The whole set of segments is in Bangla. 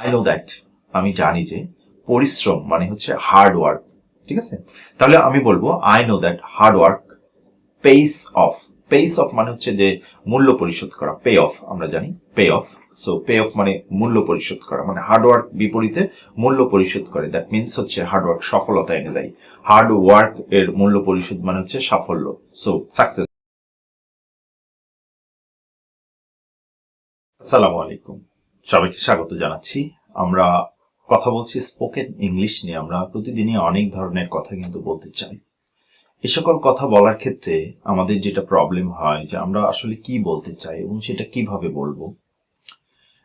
আই নো দ্যাট, আমি জানি যে পরিশ্রম মানে হচ্ছে হার্ড ওয়ার্ক। ঠিক আছে, তাহলে আমি বলবো I know that hard work pace of. Pace of মানে হচ্ছে যে মূল্য পরিশোধ করা, পে অফ আমরা জানি, pay off. So pay off মানে মূল্য পরিশোধ করা, মানে হার্ড ওয়ার্ক বিপরীতে মূল্য পরিশোধ করে। দ্যাট মিনস হচ্ছে হার্ড ওয়ার্ক সফলতা এনে দেয়। হার্ড ওয়ার্ক এর মূল্য পরিশোধ মানে হচ্ছে সাফল্য, সো সাকসেস। আসসালামু আলাইকুম, সবাইকে স্বাগত জানাচ্ছি। আমরা কথা বলছি স্পোকেন ইংলিশ নিয়ে। আমরা প্রতিদিনই অনেক ধরনের কথা কিন্তু বলতে চাই। এ সকল কথা বলার ক্ষেত্রে আমাদের যেটা প্রবলেম হয় যে আমরা আসলে কি বলতে চাই এবং সেটা কিভাবে বলবো।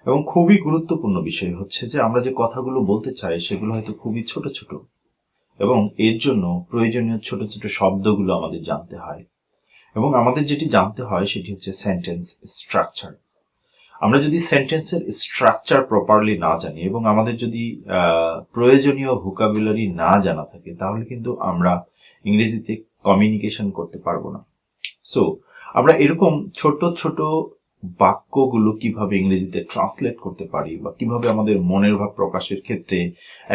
এবং খুবই গুরুত্বপূর্ণ বিষয় হচ্ছে যে আমরা যে কথাগুলো বলতে চাই সেগুলো হয়তো খুবই ছোট ছোট, এবং এর জন্য প্রয়োজনীয় ছোট ছোট শব্দগুলো আমাদের জানতে হয়। এবং আমাদের যেটি জানতে হয় সেটি হচ্ছে সেন্টেন্স স্ট্রাকচার। আমরা যদি সেন্টেন্সের স্ট্রাকচার প্রপারলি না জানি এবং আমাদের যদি প্রয়োজনীয় ভোকাবুলারি না জানা থাকে, তাহলে কিন্তু আমরা ইংরেজিতে কমিউনিকেশন করতে পারবো না। সো আমরা এরকম ছোট ছোট বাক্যগুলো কিভাবে ইংরেজিতে ট্রান্সলেট করতে পারি, বা কিভাবে আমাদের মনের ভাব প্রকাশের ক্ষেত্রে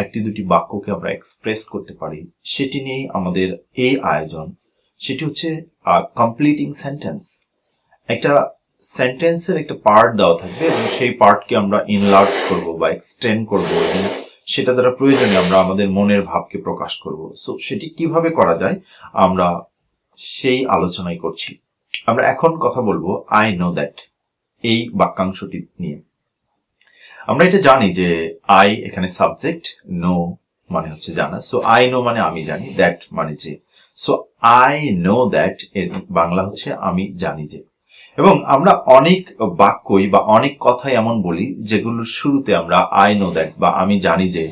একটি দুটি বাক্যকে আমরা এক্সপ্রেস করতে পারি, সেটি নিয়েই আমাদের এই আয়োজন। সেটি হচ্ছে কমপ্লিটিং সেন্টেন্স। একটা সেন্টেন্সের একটা পার্ট দেওয়া থাকবে এবং সেই পার্টকে আমরা ইনলার্জ করব বা এক্সটেন্ড করব, এবং সেটা দ্বারা প্রয়োজনে আমরা আমাদের মনের ভাবকে প্রকাশ করব। সো সেটি কিভাবে করা যায় আমরা সেই আলোচনাই করছি। আমরা এখন কথা বলবো আই নো দ্যাট এই বাক্যাংশটি নিয়ে। আমরা এটা জানি যে আই এখানে সাবজেক্ট, নো মানে হচ্ছে জানা। সো আই নো মানে আমি জানি, দ্যাট মানে যে। সো আই নো দ্যাট এর বাংলা হচ্ছে আমি জানি যে। এবং আমরা অনেক বাক্যই বা অনেক কথাই এমন বলি যেগুলোর শুরুতে আমরা আই নো দ্যাট বা আমি জানি যে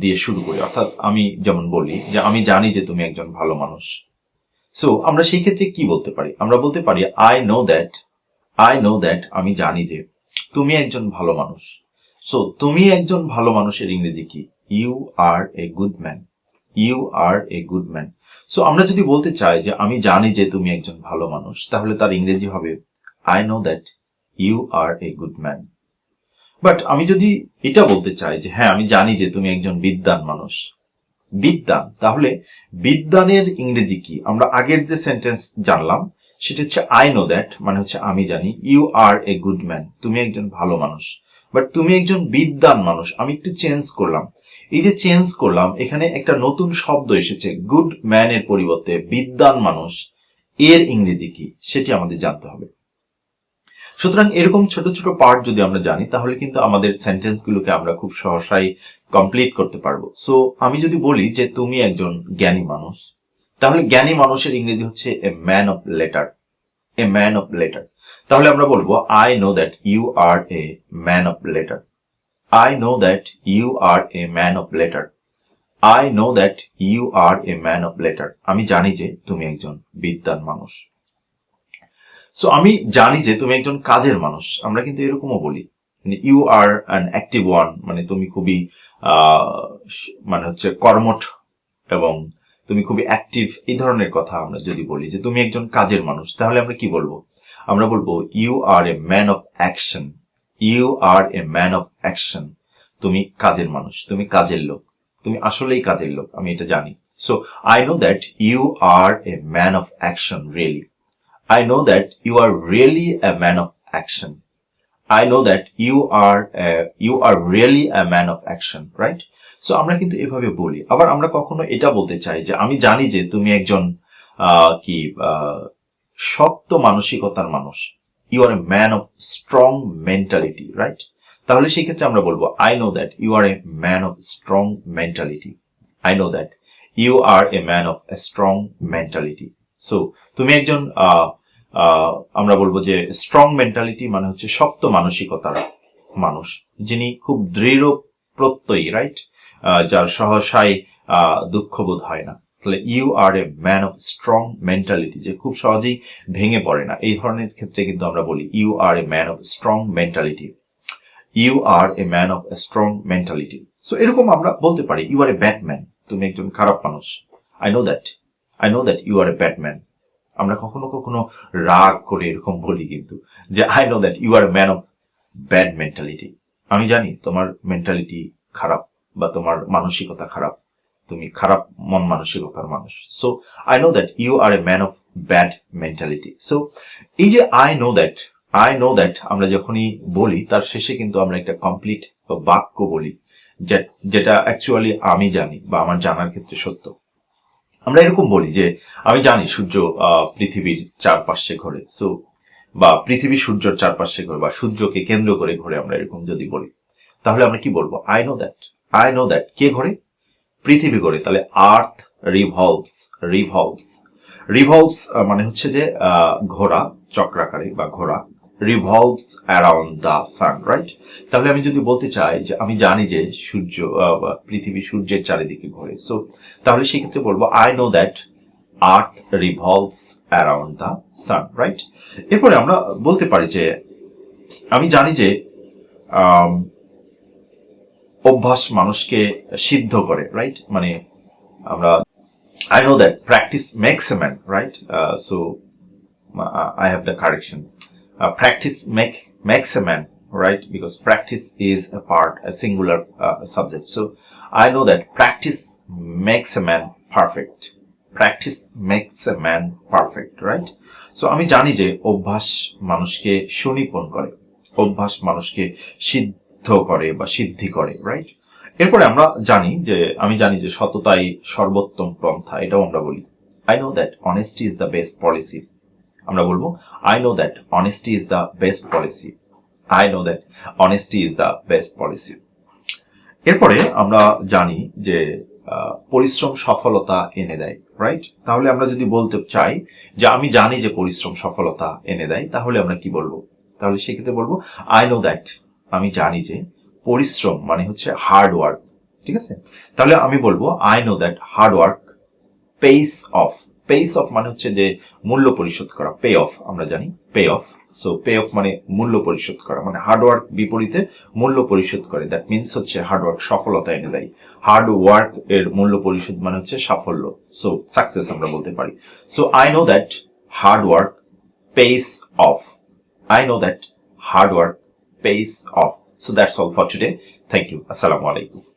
দিয়ে শুরু করি। অর্থাৎ আমি যেমন বলি যে আমি জানি যে তুমি একজন ভালো মানুষ। সো আমরা সেই ক্ষেত্রে কি বলতে পারি? আমরা বলতে পারি আই নো দ্যাট আমি জানি যে তুমি একজন ভালো মানুষ। সো তুমি একজন ভালো মানুষের ইংরেজি কি? You are a good man. You are a good man. So আমরা যদি বলতে চাই যে আমি জানি যে তুমি একজন ভালো মানুষ, তাহলে তার ইংরেজি হবে I know that you are a good man. But আমি যদি এটা বলতে চাই যে হ্যাঁ আমি জানি যে তুমি একজন বিদ্বান মানুষ, বিদ্বান, তাহলে বিদ্বানের ইংরেজি কি? আমরা আগের যে সেন্টেন্স জানলাম সেটা হচ্ছে আই নো দ্যাট মানে হচ্ছে আমি জানি, you are a good man, তুমি একজন ভালো মানুষ। বাট তুমি একজন বিদ্বান মানুষ, আমি একটু চেঞ্জ করলাম। এই যে চেঞ্জ করলাম, এখানে একটা নতুন শব্দ এসেছে, গুড ম্যান এর পরিবর্তে বিদ্বান মানুষ। এর ইংরেজি কি সেটি আমাদের জানতে হবে। সুতরাং এরকম ছোট ছোট পার্ট যদি আমরা জানি, তাহলে কিন্তু আমাদের সেন্টেন্স গুলোকে আমরা খুব সহসাই কমপ্লিট করতে পারবো। সো আমি যদি বলি যে তুমি একজন জ্ঞানী মানুষ, তাহলে জ্ঞানী মানুষের ইংরেজি হচ্ছে a man of letter. A man of letter. তাহলে আমরা বলবো I know that you are a man of letter. I know that you are a man of letter. I know that you are a man of letter. আমি জানি যে তুমি একজন বিদ্বান মানুষ। সো আমি জানি যে তুমি একজন কাজের মানুষ, আমরা কিন্তু এরকমও বলি, you are an active one, মানে তুমি খুবই মানে হচ্ছে কর্মঠ এবং তুমি খুবই অ্যাক্টিভ, এই ধরনের কথা আমরা যদি বলি যে তুমি একজন কাজের মানুষ, তাহলে আমরা কি বলবো? আমরা বলবো you are a man of action. You are a man of action. তুমি কাজের মানুষ, তুমি কাজের লোক, তুমি আসলেই কাজের লোক, আমি এটা জানি। So I know that you are a man of action really. I know that you are really a man of action. I know that you are really a man of action, right? So আমরা কিন্তু এভাবে বলি। আবার আমরা কখনো এটা বলতে চাই যে আমি জানি যে তুমি একজন শক্ত মানসিকতার মানুষ। You are a man of strong mentality, right? তাহলে সেই ক্ষেত্রে আমরা বলবো I know that you are a man of strong mentality. I know that you are a man of a strong mentality. So তুমি একজন আমরা বলবো যে স্ট্রং মেন্টালিটি মানে হচ্ছে শক্ত মানসিকতার মানুষ, যিনি খুব দৃঢ় প্রত্যয়ী, রাইট? যার সহসাই দুঃখবোধ হয় না। তাহলে you are a man of strong mentality, যে খুব সহজেই ভেঙে পড়ে না, এই ধরনের ক্ষেত্রে কিন্তু আমরা বলি you are a man of strong mentality. You are a man of a strong mentality. So এরকম আমরা বলতে পারি you are a bad man, তুমি একজন খারাপ মানুষ। I know that you are a bad man. আমরা কখনো কখনো রাগ করে এরকম বলি কিন্তু যে I know that you are a man of bad mentality. আমি জানি তোমার মেন্টালিটি খারাপ বা তোমার মানসিকতা খারাপ, তুমি খারাপ মন মানসিকতার মানুষ। So I know that you are a man of bad mentality. So এই যে আই নো দ্যাট আমরা যখনই বলি তার শেষে কিন্তু আমরা একটা কমপ্লিট বাক্য বলি, যেটা অ্যাকচুয়ালি আমি জানি বা আমার জানার ক্ষেত্রে সত্য। আমরা এরকম বলি যে আমি জানি সূর্য পৃথিবীর চারপাশে ঘোরে, সো বা পৃথিবী সূর্যের চারপাশে ঘোরে বা সূর্যকে কেন্দ্র করে ঘোরে, আমরা এরকম যদি বলি তাহলে আমরা কি বলবো? আই নো দ্যাট কে ঘোরে? পৃথিবী ঘোরে। তাহলে আর্থ রিভলভস মানে হচ্ছে যে ঘোরা, চক্রাকারে বা ঘোরা, revolves around the sun, right? তাহলে আমি যদি বলতে চাই যে আমি জানি যে সূর্য পৃথিবী সূর্যের চারিদিকে ঘোরে, সো তাহলে সেক্ষেত্রে বলবো I know that earth revolves around the sun, right? এরপরে আমরা বলতে পারি যে আমি জানি যে অভ্যাস মানুষকে সিদ্ধ করে, রাইট? মানে আমরা I know that practice makes a man, right? So I have the correction. Practice makes a man, right? Because practice is a singular subject. So I know that practice makes a man perfect. Practice makes a man perfect, right? So আমি জানি যে অভ্যাস মানুষকে সুনিপুণ করে, অভ্যাস মানুষকে সিদ্ধ করে বা সিদ্ধি করে, রাইট? এরপরে আমরা আমি জানি যে সততাই সর্বোত্তম পন্থা, এটাও আমরা বলি। I know that honesty is the best policy. আমরা বলবো I know that honesty is the best policy. I know that honesty is the best policy. এরপরে আমরা জানি যে পরিশ্রম সফলতা এনে দেয়, রাইট? তাহলে আমরা যদি বলতে চাই যে আমি জানি যে পরিশ্রম সফলতা এনে দেয়, তাহলে আমরা কি বলবো? তাহলে সেক্ষেত্রে বলবো আই নো দ্যাট, আমি জানি যে পরিশ্রম মানে হচ্ছে হার্ড ওয়ার্ক, ঠিক আছে? তাহলে আমি বলবো I know that hard work pace of মানে হচ্ছে যে মূল্য পরিশোধ করা, পে অফ আমরা জানি, pay off. So pay off মানে মূল্য পরিশোধ করা, মানে হার্ড ওয়ার্ক বিপরীতে মূল্য পরিশোধ করে, দ্যাট মিনস হচ্ছে হার্ড ওয়ার্ক সফলতা এনে দেয়। হার্ড ওয়ার্ক এর মূল্য পরিশোধ মানে হচ্ছে সাফল্য, সো সাকসেস আমরা বলতে পারি। So I know that hard work pace of. I know that hard work pace of. So that's all for today. Thank you. Assalamu alaikum.